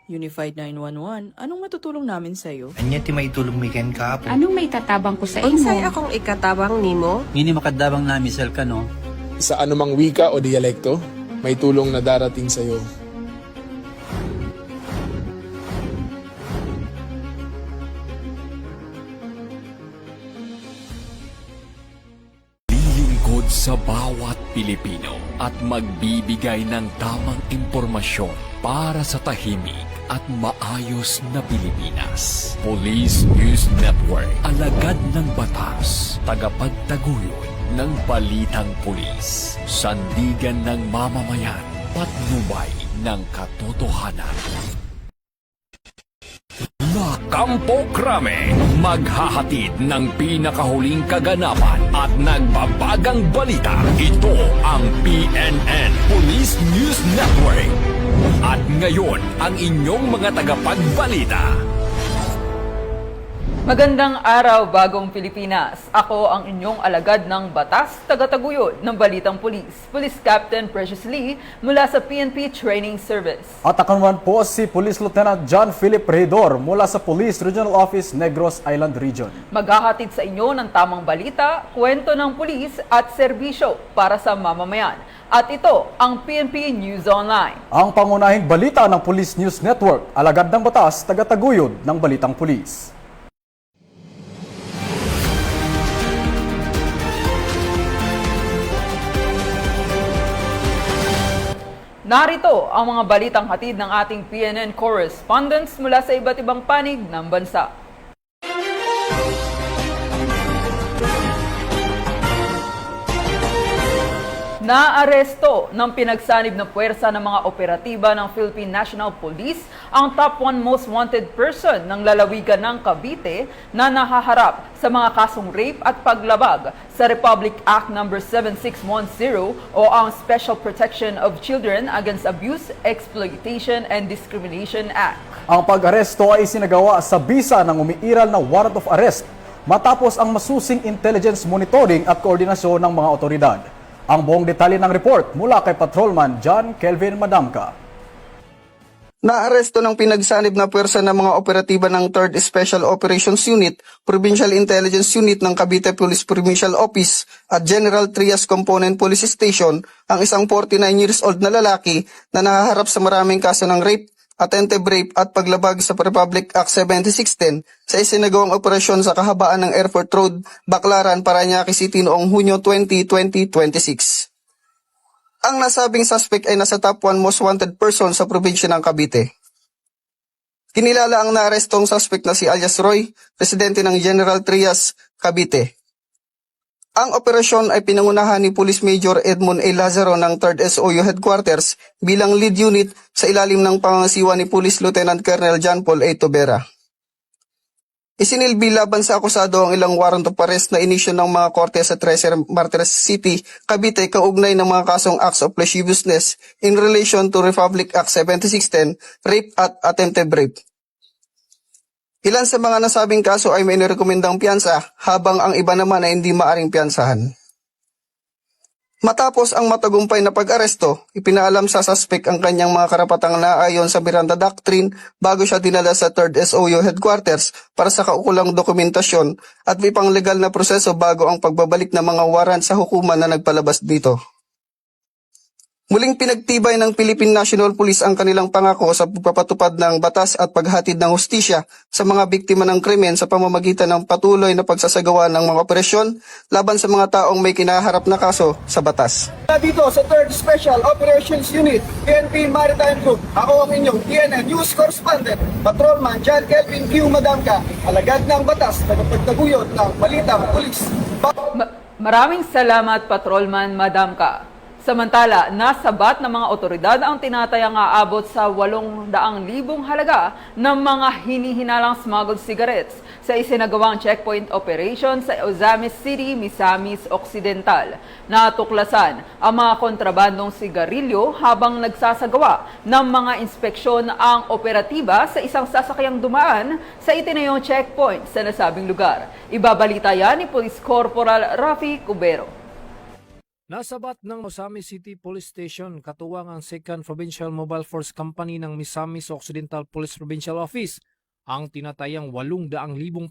Unified 911, anong matutulong namin sa'yo? Anya ti maitulong mi ken kahapon. Anong may tatabang ko sa Unsay imo? akong ikatabang nimo? Ngini makadabang na misal ka no. Sa anumang wika o dialekto, may tulong na darating sa iyo. Lilingkod sa bawat Pilipino at magbibigay ng tamang impormasyon para sa tahimik at maayos na Pilipinas. Police News Network, alagad ng batas, tagapagtaguyod ng balitang pulis, sandigan ng mamamayan, patnubay ng katotohanan. La Campo Crame, maghahatid ng pinakahuling kaganapan at nagbabagang balita. Ito ang PNN Police News Network. At ngayon, ang inyong mga tagapagbalita. Magandang araw, Bagong Pilipinas. Ako ang inyong alagad ng batas, tagataguyod ng Balitang Pulis, Police Captain Precious Lee mula sa PNP Training Service. At ako naman po si Police Lieutenant John Philip Redor mula sa Police Regional Office, Negros Island Region. Maghahatid sa inyo ng tamang balita, kwento ng pulis at serbisyo para sa mamamayan. At ito ang PNP News Online. Ang pangunahing balita ng Police News Network, alagad ng batas, tagataguyod ng Balitang Pulis. Narito ang mga balitang hatid ng ating PNN correspondents mula sa iba't ibang panig ng bansa. Naaresto ng pinagsanib na puwersa ng mga operatiba ng Philippine National Police ang top 1 most wanted person ng lalawigan ng Cavite na nahaharap sa mga kasong rape at paglabag sa Republic Act No. 7610 o ang Special Protection of Children Against Abuse, Exploitation and Discrimination Act. Ang pag-aresto ay sinagawa sa bisa ng umiiral na warrant of arrest matapos ang masusing intelligence monitoring at koordinasyon ng mga otoridad. Ang buong detalye ng report mula kay Patrolman John Kelvin Madamka. Naaresto ng pinagsanib na puwersa ng mga operatiba ng 3rd Special Operations Unit, Provincial Intelligence Unit ng Cavite Police Provincial Office at General Trias Component Police Station ang isang 49 years old na lalaki na nahaharap sa maraming kaso ng rape, attempted rape at paglabag sa Republic Act 7610 sa isinagawang operasyon sa kahabaan ng Airport Road, Baclaran, Parañaque City noong Hunyo 20, 2026. Ang nasabing suspect ay nasa top 1 most wanted person sa probinsya ng Cavite. Kinilala ang naarestong suspect na si alias Roy, residente ng General Trias, Cavite. Ang operasyon ay pinangunahan ni Police Major Edmund A. Lazaro ng 3rd SOU Headquarters bilang lead unit sa ilalim ng pangangasiwa ni Police Lieutenant Colonel John Paul A. Tobera. Isinilbi laban sa akusado ang ilang warrant of arrest na inisyo ng mga korte sa Treasure Martires City, Cavite kaugnay ng mga kasong acts of lasciviousness in relation to Republic Act 7610, rape at attempted rape. Ilan sa mga nasabing kaso ay may nirekomendang piyansa habang ang iba naman ay hindi maaring piyansahan. Matapos ang matagumpay na pag-aresto, ipinaalam sa suspect ang kanyang mga karapatang naayon sa Miranda Doctrine bago siya dinala sa 3rd SOU Headquarters para sa kaukulang dokumentasyon at may panglegal na proseso bago ang pagbabalik ng mga warrant sa hukuman na nagpalabas dito. Muling pinagtibay ng Philippine National Police ang kanilang pangako sa pagpapatupad ng batas at paghatid ng hustisya sa mga biktima ng krimen sa pamamagitan ng patuloy na pagsasagawa ng mga operasyon laban sa mga taong may kinaharap na kaso sa batas. Dito sa 3rd Special Operations Unit, PNP Maritime Group, ako ang inyong PNN News Correspondent, Patrolman John Kelvin Q. Madamka, alagad ng batas na pagtaguyod ng Balitang Pulis. Maraming salamat, Patrolman Madamka. Samantala, nasabat ng mga otoridad ang tinatayang aabot sa 800,000 halaga ng mga hinihinalang smuggled cigarettes sa isinagawang checkpoint operation sa Ozamis City, Misamis Occidental. Natuklasan ang mga kontrabandong sigarilyo habang nagsasagawa ng mga inspeksyon ang operatiba sa isang sasakyang dumaan sa itinayong checkpoint sa nasabing lugar. Ibabalita yan ni Police Corporal Rafi Cubero. Nasabat ng Misamis City Police Station katuwang ang 2nd Provincial Mobile Force Company ng Misamis Occidental Police Provincial Office ang tinatayang 800,000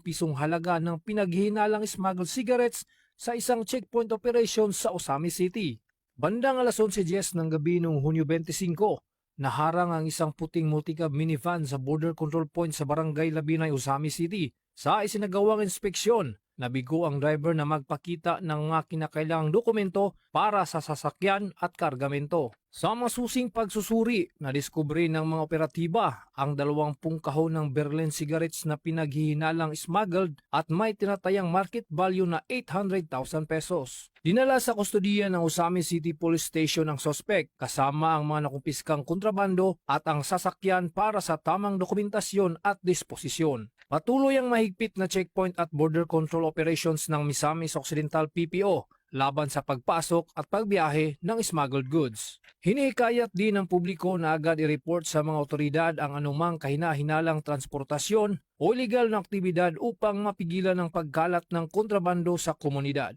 pisong halaga ng pinaghihinalang smuggled cigarettes sa isang checkpoint operation sa Osamis City. Bandang alas 11:10 ng gabi noong Hunyo 25, naharang ang isang puting multicab minivan sa border control point sa Barangay Labinay, Osamis City. Sa isinagawang inspeksyon, nabigo ang driver na magpakita ng mga kinakailangang dokumento para sa sasakyan at kargamento. Sa masusing pagsusuri, nadiskubre ng mga operatiba ang 20 kahon ng Berlin cigarettes na pinaghihinalang smuggled at may tinatayang market value na 800,000 pesos. Dinala sa kustodiya ng Osamis City Police Station ang sospek kasama ang mga nakumpiskang kontrabando at ang sasakyan para sa tamang dokumentasyon at disposisyon. Patuloy ang mahigpit na checkpoint at border control operations ng Misamis Occidental PPO laban sa pagpasok at pagbiyahe ng smuggled goods. Hinihikayat din ng publiko na agad i-report sa mga otoridad ang anumang kahina-hinalang transportasyon o illegal na aktibidad upang mapigilan ang pagkalat ng kontrabando sa komunidad.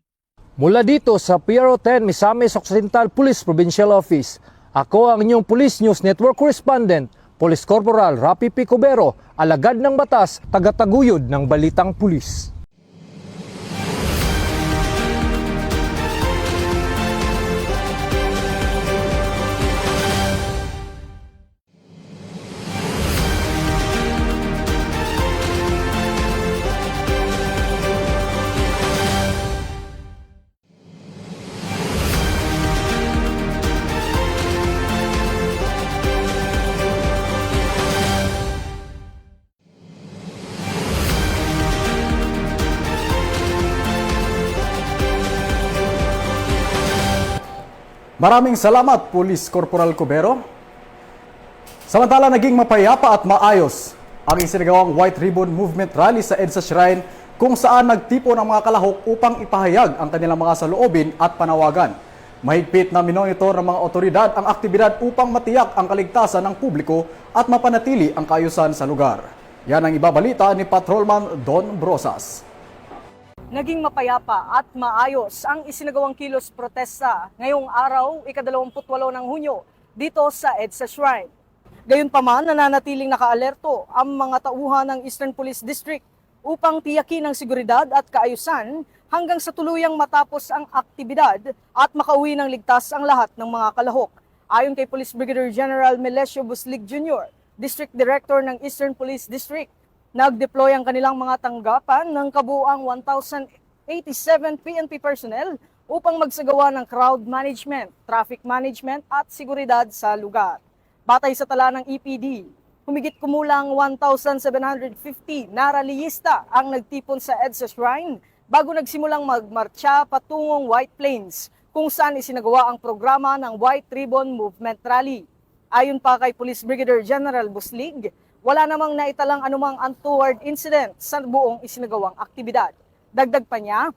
Mula dito sa PRO 10 Misamis Occidental Police Provincial Office, ako ang inyong Police News Network Correspondent, Police Corporal Rapi P. Cubero, alagad ng batas, tagataguyod ng balitang pulis. Maraming salamat, Police Corporal Cubero. Samantala, naging mapayapa at maayos ang isinagawang White Ribbon Movement Rally sa EDSA Shrine kung saan nagtipon ang mga kalahok upang ipahayag ang kanilang mga saloobin at panawagan. Mahigpit na minonitor ng mga otoridad ang aktibidad upang matiyak ang kaligtasan ng publiko at mapanatili ang kaayusan sa lugar. Yan ang ibabalita ni Patrolman Don Brosas. Naging mapayapa at maayos ang isinagawang kilos protesta ngayong araw, ika-28 ng Hunyo, dito sa EDSA Shrine. Gayunpaman, nananatiling nakaalerto ang mga tauhan ng Eastern Police District upang tiyakin ang seguridad at kaayusan hanggang sa tuluyang matapos ang aktibidad at makauwi ng ligtas ang lahat ng mga kalahok. Ayon kay Police Brigadier General Melesio Buslig Jr., District Director ng Eastern Police District, nag-deploy ang kanilang mga tanggapan ng kabuuang 1,087 PNP personnel upang magsagawa ng crowd management, traffic management at seguridad sa lugar. Batay sa tala ng EPD, humigit kumulang 1,750 na rallyista ang nagtipon sa EDSA Shrine bago nagsimulang magmarcha patungong White Plains kung saan isinagawa ang programa ng White Ribbon Movement Rally. Ayon pa kay Police Brigadier General Buslig, wala namang naitalang anumang untoward incident sa buong isinagawang aktibidad. Dagdag pa niya,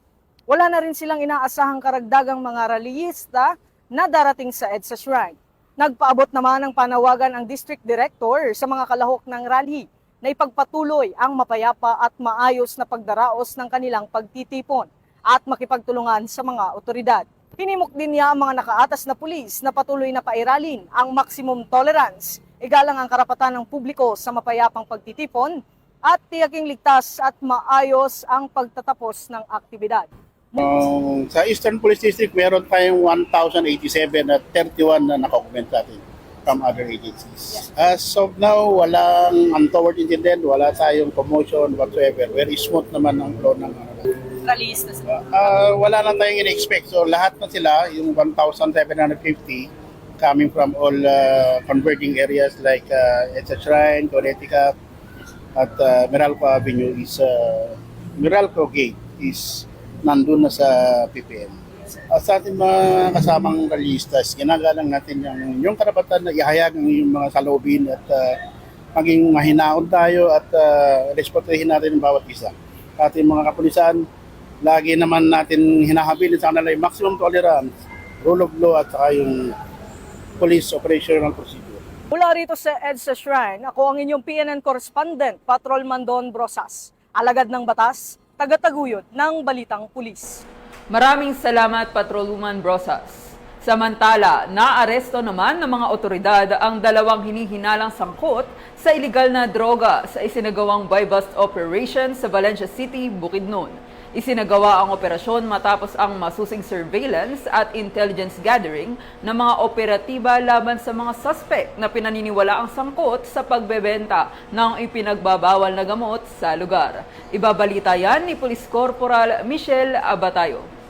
wala na rin silang inaasahang karagdagang mga rallyista na darating sa EDSA Shrine. Nagpaabot naman ng panawagan ang District Director sa mga kalahok ng rally na ipagpatuloy ang mapayapa at maayos na pagdaraos ng kanilang pagtitipon at makipagtulungan sa mga otoridad. Hinimok din niya ang mga nakaatas na pulis na patuloy na pairalin ang maximum tolerance, igalang ang karapatan ng publiko sa mapayapang pagtitipon at tiyaking ligtas at maayos ang pagtatapos ng aktibidad. Sa Eastern Police District, meron tayong 1,087 at 31 na naka-augment natin from other agencies. As of now, walang untoward incident, wala tayong commotion whatsoever. Very smooth naman ang flow ng Rallyista sila. wala na tayong in-expect. So lahat na sila, yung 1,750, coming from all converging areas like EDSA Shrine, Connecticut, at Meralco Avenue Meralco Gate is nandun na sa PPM. Sa ating mga kasamang rallyistas, ginagalang natin yung karapatan na ihayag yung mga saloobin at maging mahinaon tayo at respetuhin natin ang bawat isa. Ating mga kapulisan, lagi naman natin hinahabilin sa kanila yung maximum tolerance, rule of law at saka yung police operational procedure. Mula rito sa EDSA Shrine, ako ang inyong PNN correspondent, Patrolman Don Brosas. Alagad ng batas, tagataguyod ng balitang pulis. Maraming salamat, Patrolwoman Brosas. Samantala, naaresto naman ng mga otoridad ang dalawang hinihinalang sangkot sa iligal na droga sa isinagawang buy-bust operation sa Valencia City, Bukidnon. Isinagawa ang operasyon matapos ang masusing surveillance at intelligence gathering ng mga operatiba laban sa mga suspect na pinaniniwala ang sangkot sa pagbebenta ng ipinagbabawal na gamot sa lugar. Ibabalita yan ni Police Corporal Michelle Abatayo.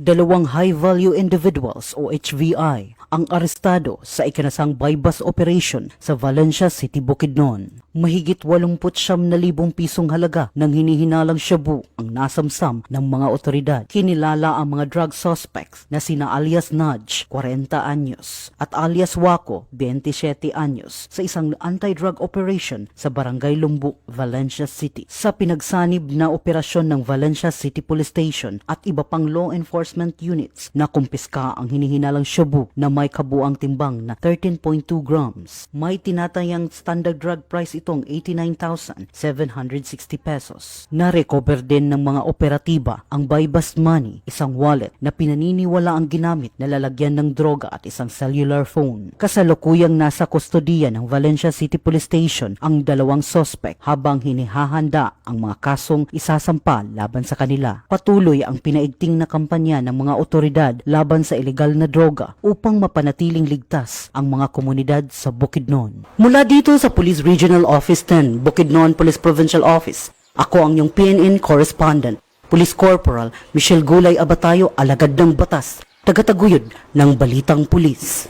Dalawang high-value individuals o HVI ang arestado sa ikinasang buy-bust operation sa Valencia City, Bukidnon. Mahigit 89,000 pisong halaga ng hinihinalang shabu ang nasamsam ng mga otoridad. Kinilala ang mga drug suspects na sina alias Nudge, 40 anyos, at alias Waco, 27 anyos, sa isang anti-drug operation sa Barangay Lumbuk, Valencia City. Sa pinagsanib na operasyon ng Valencia City Police Station at iba pang law enforcement units, nakumpiska ang hinihinalang shabu na may kabuang timbang na 13.2 grams. May tinatayang standard drug price itong 89,760 pesos. Na-recover din ng mga operatiba ang buy-bust money, isang wallet na pinaniniwala ang ginamit na lalagyan ng droga at isang cellular phone. Kasalukuyang nasa kustodiya ng Valencia City Police Station ang dalawang suspect habang hinihahanda ang mga kasong isasampa laban sa kanila. Patuloy ang pinaigting na kampanya ng mga otoridad laban sa ilegal na droga upang mapanatiling ligtas ang mga komunidad sa Bukidnon. Mula dito sa Police Regional Office 10, Bukidnon Police Provincial Office, ako ang iyong PNN correspondent, Police Corporal Michelle Gulay Abatayo, alagad ng batas, tagataguyod ng Balitang Pulis.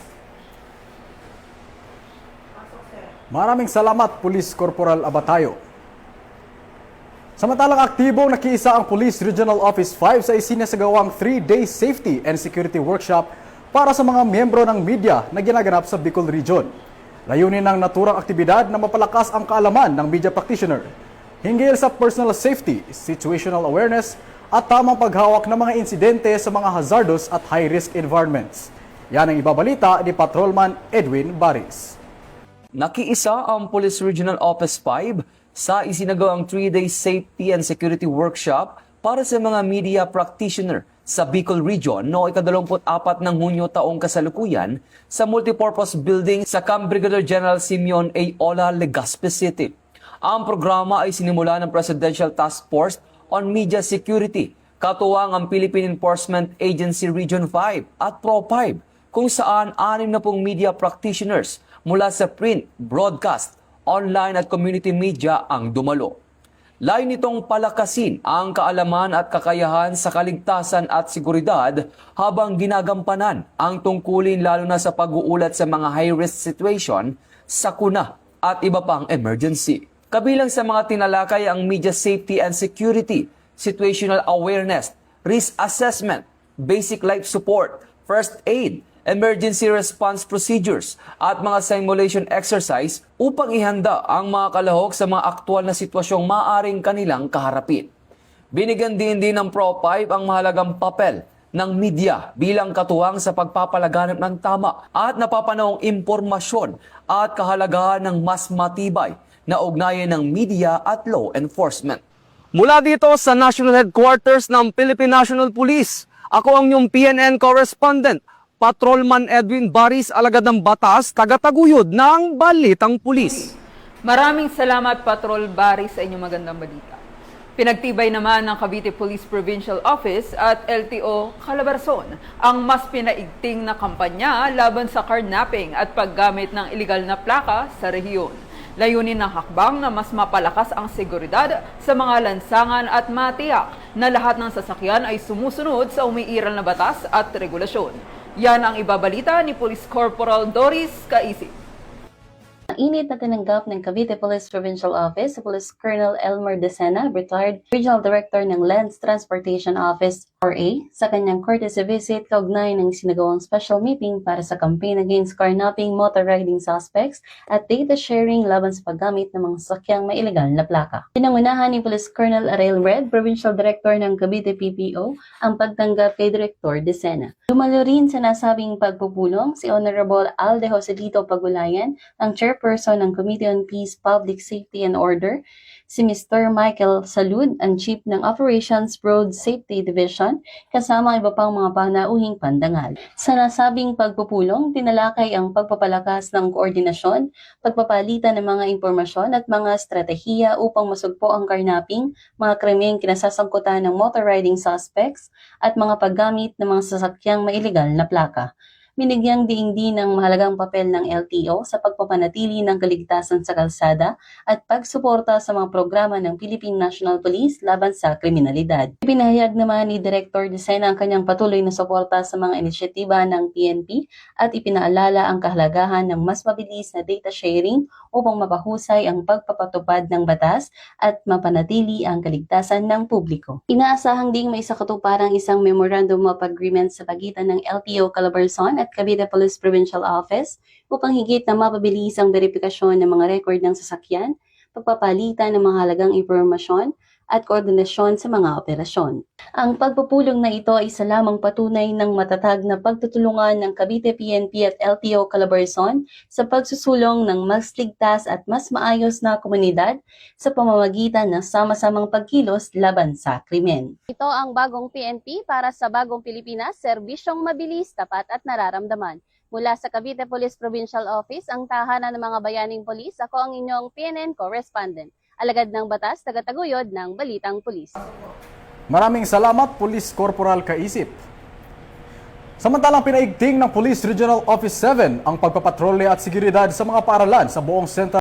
Maraming salamat, Police Corporal Abatayo. Samantalang aktibong nakiisa ang Police Regional Office 5 sa isinasagawang 3-day safety and security workshop para sa mga miyembro ng media na ginaganap sa Bicol Region. Layunin ng naturang aktibidad na mapalakas ang kaalaman ng media practitioner hinggil sa personal safety, situational awareness at tamang paghawak ng mga insidente sa mga hazardous at high-risk environments. Yan ang ibabalita ni Patrolman Edwin Baris. Nakiisa ang Police Regional Office 5 sa isinagawang 3-day safety and security workshop para sa mga media practitioner sa Bicol Region noong ika-24 ng Hunyo taong kasalukuyan sa multipurpose building sa Camp Brigadier General Simeon A. Ola, Legazpi City. Ang programa ay sinimula ng Presidential Task Force on Media Security, katuwang ang Philippine Enforcement Agency Region 5 at Pro 5, kung saan 60 media practitioners mula sa print, broadcast, online at community media ang dumalo. Layo nitong palakasin ang kaalaman at kakayahan sa kaligtasan at seguridad habang ginagampanan ang tungkulin lalo na sa pag-uulat sa mga high-risk situation, sakuna at iba pang emergency. Kabilang sa mga tinalakay ang media safety and security, situational awareness, risk assessment, basic life support, first aid, emergency response procedures at mga simulation exercise upang ihanda ang mga kalahok sa mga aktwal na sitwasyong maaaring kanilang kaharapin. Binigyan din ng Pro 5 ang mahalagang papel ng media bilang katuwang sa pagpapalaganap ng tama at napapanahong impormasyon at kahalagahan ng mas matibay na ugnayan ng media at law enforcement. Mula dito sa National Headquarters ng Philippine National Police, ako ang inyong PNN correspondent, Patrolman Edwin Baris, alagad ng batas, tagataguyod ng Balitang Pulis. Maraming salamat, Patrol Baris, sa inyong magandang balita. Pinagtibay naman ng Cavite Police Provincial Office at LTO Calabarzon ang mas pinaigting na kampanya laban sa carnapping at paggamit ng iligal na plaka sa rehiyon. Layunin ng hakbang na mas mapalakas ang seguridad sa mga lansangan at matiyak na lahat ng sasakyan ay sumusunod sa umiiral na batas at regulasyon. Yan ang ibabalita ni Police Corporal Doris Caisip. Init na tinanggap ng Cavite Police Provincial Office si Police Colonel Elmer Decena, retired Regional Director ng Lands Transportation Office RA, sa kanyang courtesy visit kaugnay ng sinagawang special meeting para sa campaign against carnapping, motor riding suspects at data sharing laban sa paggamit ng mga sasakyang may ilegal na plaka. Pinangunahan ni Police Colonel Ariel Red, Provincial Director ng Cavite PPO, ang pagtanggap kay Director Decena. Dumalo rin sa nasabing pagpupulong si Honorable Alde Joselito Pagulayan, ang Chairperson ng Committee on Peace, Public Safety and Order, si Mr. Michael Salud, ang Chief ng Operations Road Safety Division, operasyon kasama ang iba pang mga panauhing pandangal. Sa nasabing pagpupulong, tinalakay ang pagpapalakas ng koordinasyon, pagpapalitan ng mga impormasyon at mga estratehiya upang masugpo ang karnaping, mga krimeng kinasasangkutan ng motor riding suspects at mga paggamit ng mga sasakyang may illegal na plaka. Binigyang diin din ang mahalagang papel ng LTO sa pagpapanatili ng kaligtasan sa kalsada at pagsuporta sa mga programa ng Philippine National Police laban sa kriminalidad. Ipinahayag naman ni Director Decena ang kanyang patuloy na suporta sa mga inisyatiba ng PNP at ipinaalala ang kahalagahan ng mas mabilis na data sharing upang mapahusay ang pagpapatupad ng batas at mapanatili ang kaligtasan ng publiko. Inaasahang ding may sakatuparang isang Memorandum of Agreement sa pagitan ng LTO Calabarzon at Cavite Police Provincial Office upang higit na mapabilis ang verifikasyon ng mga record ng sasakyan, pagpapalitan ng mga halagang impormasyon, at koordinasyon sa mga operasyon. Ang pagpupulong na ito ay isa lamang patunay ng matatag na pagtutulungan ng Cavite PNP at LTO Calabarzon sa pagsusulong ng mas ligtas at mas maayos na komunidad sa pamamagitan ng sama-samang pagkilos laban sa krimen. Ito ang bagong PNP para sa bagong Pilipinas, serbisyong mabilis, tapat at nararamdaman. Mula sa Cavite Police Provincial Office, ang tahanan ng mga bayaning polis, ako ang inyong PNN correspondent. Alagad ng batas, tagataguyod ng Balitang Pulis. Maraming salamat, Police Corporal Kaisip. Samantalang pinaigting ng Police Regional Office 7 ang pagpapatrolya at seguridad sa mga paaralan sa buong Central